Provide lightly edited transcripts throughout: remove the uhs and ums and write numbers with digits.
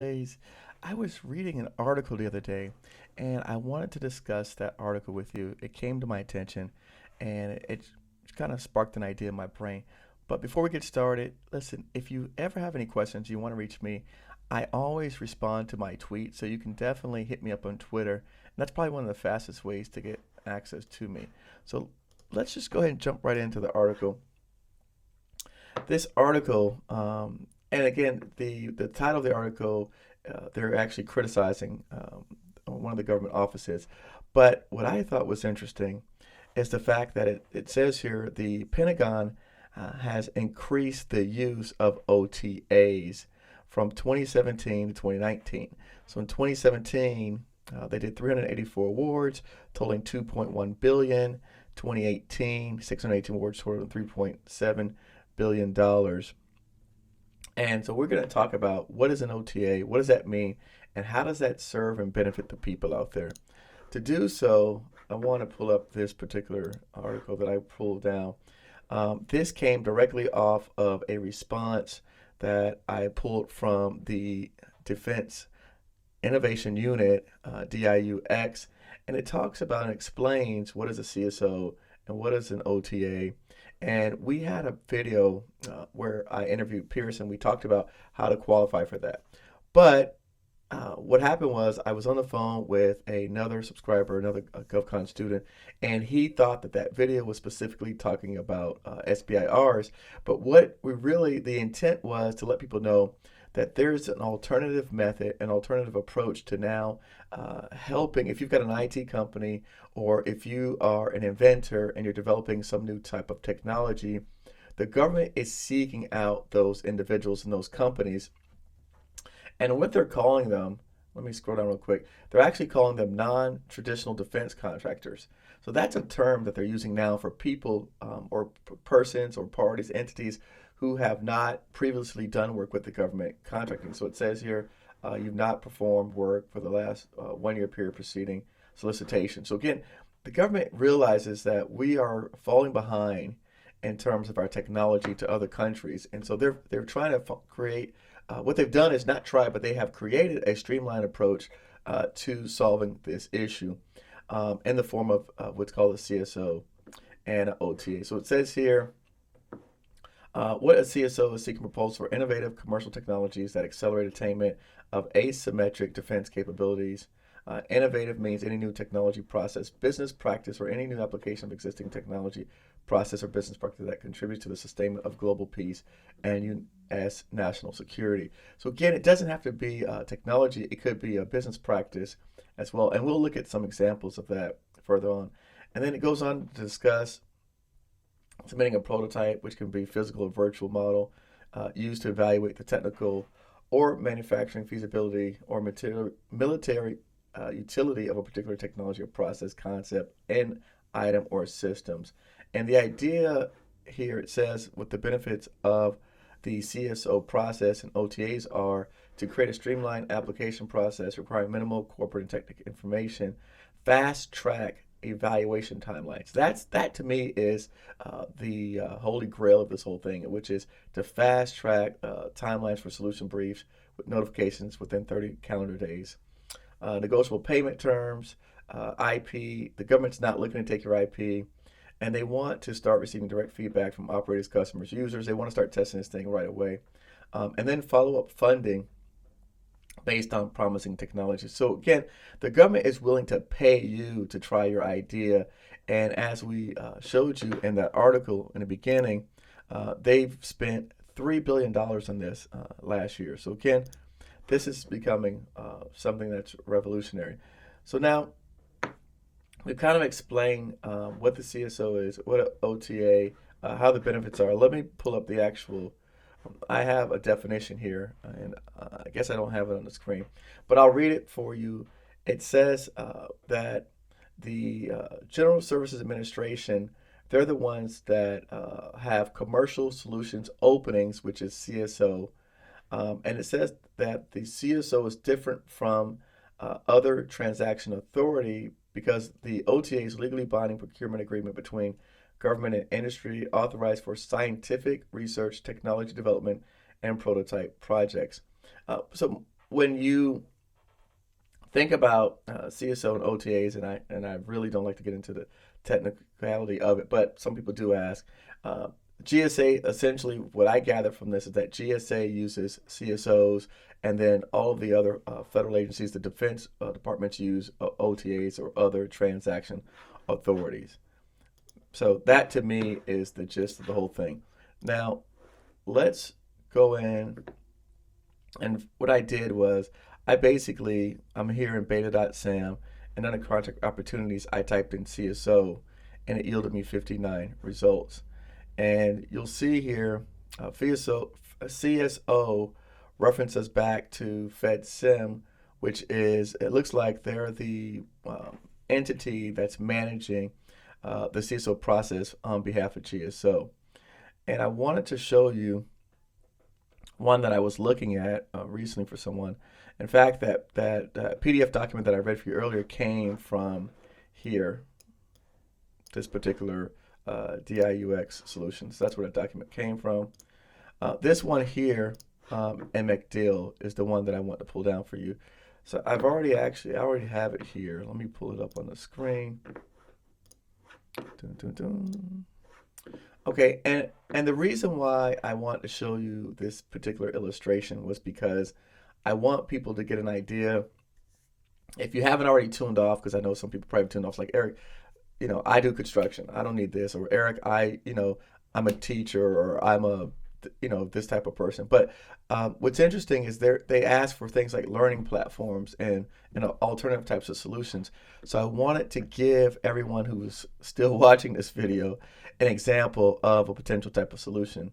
Days. I was reading an article the other day, and I wanted to discuss that article with you. It came to my attention, and it kind of sparked an idea in my brain. But before we get started, listen, if you ever have any questions, you want to reach me, I always respond to my tweet, so you can definitely hit me up on Twitter. And that's probably one of the fastest ways to get access to me. So let's just go ahead and jump right into the article. This article, and again, the title of the article, they're actually criticizing one of the government offices. But what I thought was interesting is the fact that it says here the Pentagon has increased the use of OTAs from 2017 to 2019. So in 2017, they did 384 awards, totaling 2.1 billion. 2018, 618 awards, totaling 3.7 billion dollars. And so we're going to talk about what is an OTA, what does that mean, and how does that serve and benefit the people out there. To do so, I want to pull up this particular article that I pulled down. This came directly off of a response that I pulled from the Defense Innovation Unit, DIUX, and it talks about and explains what is a CSO and what is an OTA. And we had a video where I interviewed Pierce and we talked about how to qualify for that. But what happened was I was on the phone with another subscriber, another GovCon student, and he thought that that video was specifically talking about SBIRs. But what we really, the intent was to let people know that there's an alternative method, an alternative approach to now helping. If you've got an IT company or if you are an inventor and you're developing some new type of technology, the government is seeking out those individuals and those companies. And what they're calling them, let me scroll down real quick, they're actually calling them non-traditional defense contractors. So that's a term that they're using now for people or persons or parties, entities who have not previously done work with the government contracting. So it says here, you've not performed work for the last 1 year period preceding solicitation. So again, the government realizes that we are falling behind in terms of our technology to other countries, and so they're trying to create. What they've done is not try, but they have created a streamlined approach to solving this issue in the form of what's called a CSO and an OTA. So it says here, what a CSO is seeking proposals for innovative commercial technologies that accelerate attainment of asymmetric defense capabilities. Innovative means any new technology, process, business practice, or any new application of existing technology, process, or business practice that contributes to the sustainment of global peace and U.S. national security. So again, it doesn't have to be technology. It could be a business practice as well. And we'll look at some examples of that further on. And then it goes on to discuss submitting a prototype, which can be physical or virtual model, used to evaluate the technical or manufacturing feasibility or military utility of a particular technology or process, concept, and item or systems. And the idea here, it says what the benefits of the CSO process and OTAs are to create a streamlined application process requiring minimal corporate and technical information, fast track evaluation timelines. That to me is the holy grail of this whole thing, which is to fast track timelines for solution briefs with notifications within 30 calendar days. Negotiable payment terms, IP. The government's not looking to take your IP, and they want to start receiving direct feedback from operators, customers, users. They want to start testing this thing right away, and then follow up funding based on promising technology. So again, the government is willing to pay you to try your idea. And as we showed you in that article in the beginning, they've spent $3 billion on this last year. So again, this is becoming something that's revolutionary. So now we've kind of explained what the CSO is, what an OTA, how the benefits are. Let me pull up the actual. I have a definition here, and I guess I don't have it on the screen, but I'll read it for you. It says that the General Services Administration, they're the ones that have commercial solutions openings, which is CSO. And it says that the CSO is different from other transaction authority because the OTA is legally binding procurement agreement between government and industry authorized for scientific research, technology development, and prototype projects. So when you think about CSO and OTAs, and I really don't like to get into the technicality of it, but some people do ask. Uh, GSA, essentially, what I gather from this is that GSA uses CSOs, and then all of the other federal agencies, the defense departments use OTAs or other transaction authorities. So that to me is the gist of the whole thing. Now, let's go in, and what I did was I'm here in beta.sam, and under contract opportunities, I typed in CSO, and it yielded me 59 results. And you'll see here, CSO references back to FedSim, which is, it looks like they're the entity that's managing the CSO process on behalf of GSO. And I wanted to show you one that I was looking at recently for someone. In fact, that PDF document that I read for you earlier came from here, this particular DIUX solution. So that's where that document came from. This one here, and McDill, is the one that I want to pull down for you. So I already have it here. Let me pull it up on the screen. Dun, dun, dun. Okay, and the reason why I want to show you this particular illustration was because I want people to get an idea. If you haven't already tuned off, because I know some people probably tuned off, like Eric, I do construction. I don't need this. Or Eric, I'm a teacher, or I'm a, this type of person. But what's interesting is they ask for things like learning platforms and alternative types of solutions. So I wanted to give everyone who's still watching this video an example of a potential type of solution.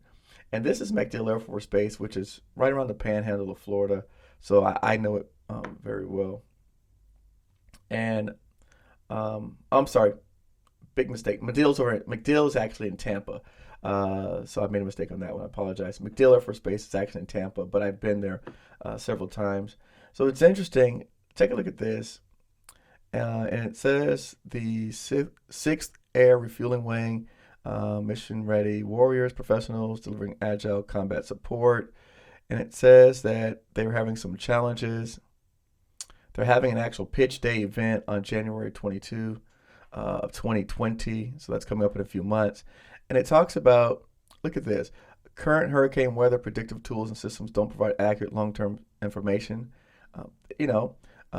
And this is MacDill Air Force Base, which is right around the panhandle of Florida. So I know it very well. And I'm sorry, big mistake. MacDill's actually in Tampa. So I made a mistake on that one. I apologize. MacDill Air Force Base is actually in Tampa, but I've been there several times. So it's interesting. Take a look at this. And it says the 6th Air Refueling Wing, mission ready warriors, professionals delivering agile combat support. And it says that they were having some challenges. They're having an actual pitch day event on January 22 of 2020. So that's coming up in a few months. And it talks about, look at this, current hurricane weather predictive tools and systems don't provide accurate long-term information.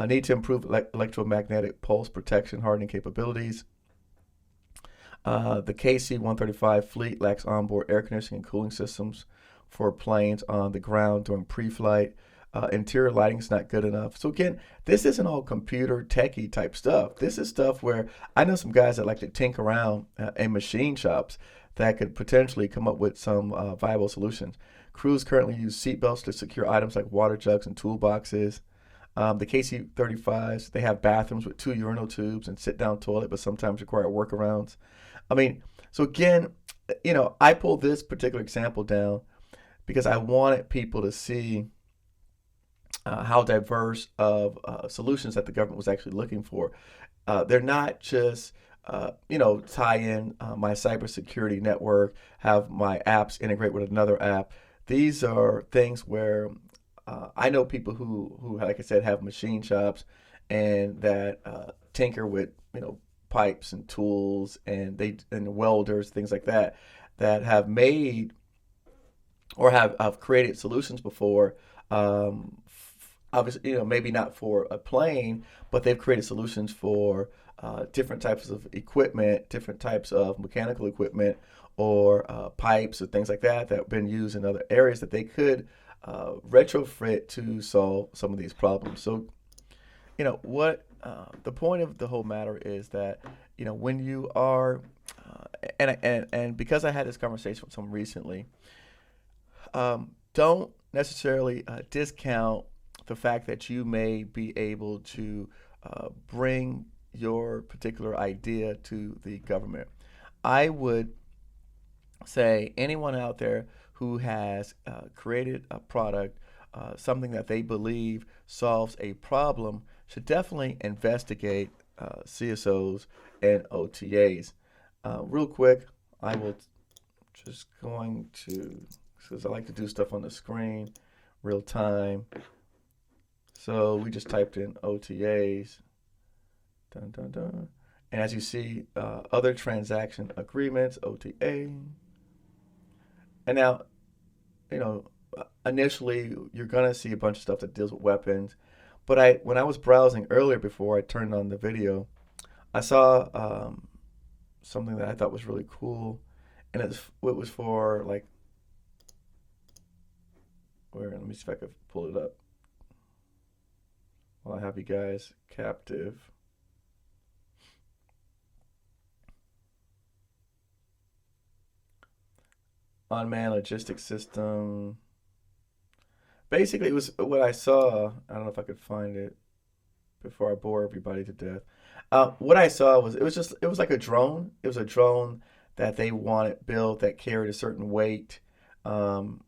Need to improve electromagnetic pulse protection hardening capabilities. The KC-135 fleet lacks onboard air conditioning and cooling systems for planes on the ground during pre-flight. Interior lighting is not good enough. So again, this isn't all computer techie type stuff. This is stuff where I know some guys that like to tinker around in machine shops that could potentially come up with some viable solutions. Crews currently use seatbelts to secure items like water jugs and toolboxes. The KC-35s, they have bathrooms with 2 urinal tubes and sit-down toilet, but sometimes require workarounds. I mean, so again, I pulled this particular example down because I wanted people to see how diverse of solutions that the government was actually looking for. They're not just, tie in my cybersecurity network, have my apps integrate with another app. These are things where I know people who, like I said, have machine shops and that tinker with, pipes and tools and welders, things like that, that have made or have created solutions before. Obviously, maybe not for a plane, but they've created solutions for different types of equipment, different types of mechanical equipment, or pipes or things like that that have been used in other areas that they could retrofit to solve some of these problems. So, what the point of the whole matter is that, when you are, and because I had this conversation with someone recently, don't necessarily discount the fact that you may be able to bring your particular idea to the government. I would say anyone out there who has created a product, something that they believe solves a problem, should definitely investigate CSOs and OTAs. Real quick, I will just going to, because I like to do stuff on the screen, real time. So we just typed in OTAs. Dun, dun, dun. And as you see, other transaction agreements, OTA. And now, you know, initially you're gonna see a bunch of stuff that deals with weapons. But when I was browsing earlier before I turned on the video, I saw something that I thought was really cool, and it was for like, where? Let me see if I could pull it up while I have you guys captive. Unmanned logistics system. Basically, it was what I saw. I don't know if I could find it before I bore everybody to death. What I saw was it was like a drone. It was a drone that they wanted built that carried a certain weight, um,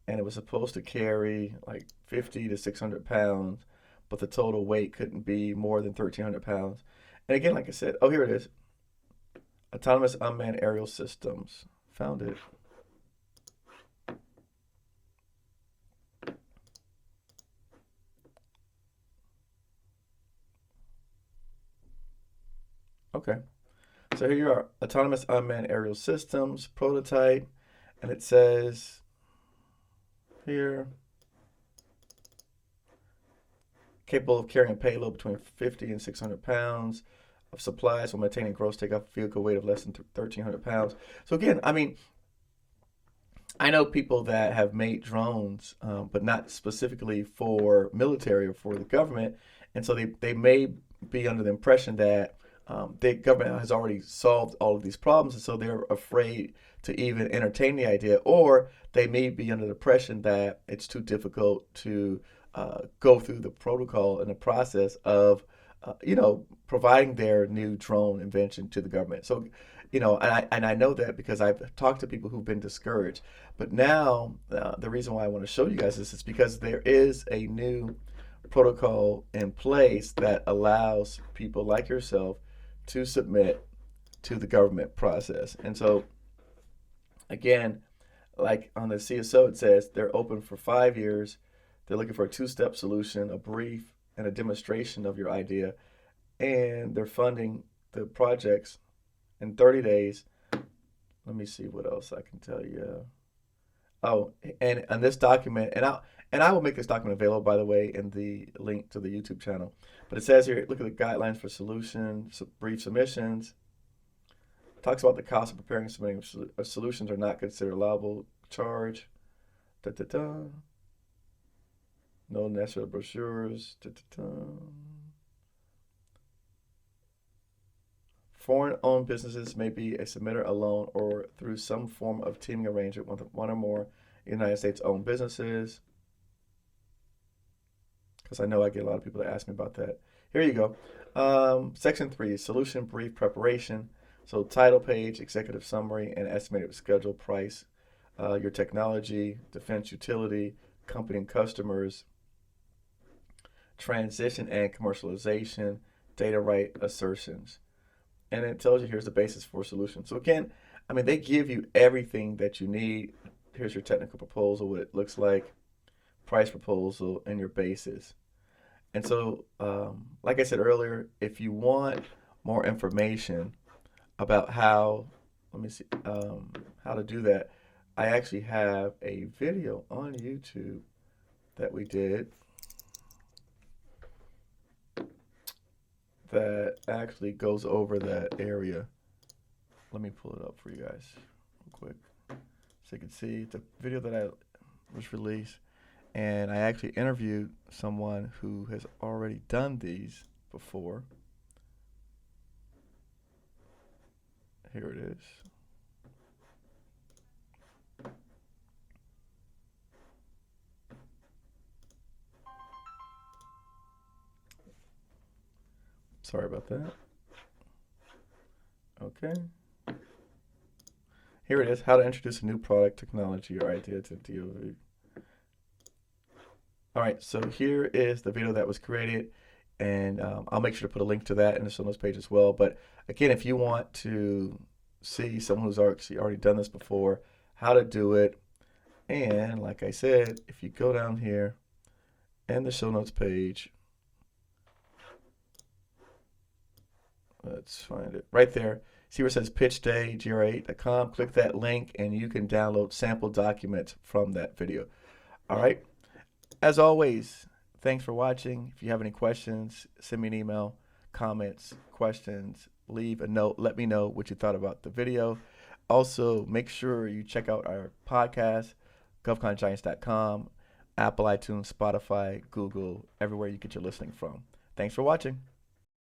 and it was supposed to carry like 50 to 600 pounds, but the total weight couldn't be more than 1,300 pounds. And again, like I said, oh, here it is. Autonomous unmanned aerial systems. Found it. Okay. So here you are, autonomous unmanned aerial systems prototype, and it says here, capable of carrying a payload between 50 and 600 pounds of supplies while maintaining gross takeoff vehicle weight of less than 1,300 pounds. So again, I mean, I know people that have made drones, but not specifically for military or for the government, and so they may be under the impression that the government has already solved all of these problems, and so they're afraid to even entertain the idea, or they may be under the impression that it's too difficult to go through the protocol and the process of, providing their new drone invention to the government. So, and I know that because I've talked to people who've been discouraged. But now, the reason why I want to show you guys this is because there is a new protocol in place that allows people like yourself to submit to the government process. And so, again, like on the CSO, it says they're open for 5 years. They're looking for a two-step solution, a brief, and a demonstration of your idea. And they're funding the projects in 30 days. Let me see what else I can tell you. Oh, and this document, and I will make this document available, by the way, in the link to the YouTube channel. But it says here, look at the guidelines for solutions, brief submissions. It talks about the cost of preparing and submitting solutions are not considered allowable charge. Da, da, da. No necessary brochures. Da, da, da. Foreign-owned businesses may be a submitter alone or through some form of teaming arrangement with one or more United States-owned businesses. Because I know I get a lot of people that ask me about that. Here you go. Section 3, solution brief preparation. So title page, executive summary, and estimated schedule price, your technology, defense utility, company and customers, transition and commercialization, data right assertions. And it tells you here's the basis for a solution. So again, I mean, they give you everything that you need. Here's your technical proposal, what it looks like, price proposal, and your basis. And so, like I said earlier, if you want more information about how, let me see, how to do that, I actually have a video on YouTube that we did that actually goes over that area. Let me pull it up for you guys real quick so you can see the video that I was released. And I actually interviewed someone who has already done these before. Here it is. Sorry about that. Okay. Here it is, how to introduce a new product, technology, or idea to DoD. All right, so here is the video that was created, and I'll make sure to put a link to that in the show notes page as well. But again, if you want to see someone who's already done this before, how to do it, and like I said, if you go down here and the show notes page. Let's find it right there. See where it says pitch day, GRA8.com. Click that link and you can download sample documents from that video. All right. As always, thanks for watching. If you have any questions, send me an email, comments, questions, leave a note. Let me know what you thought about the video. Also, make sure you check out our podcast, govcongiants.com, Apple, iTunes, Spotify, Google, everywhere you get your listening from. Thanks for watching.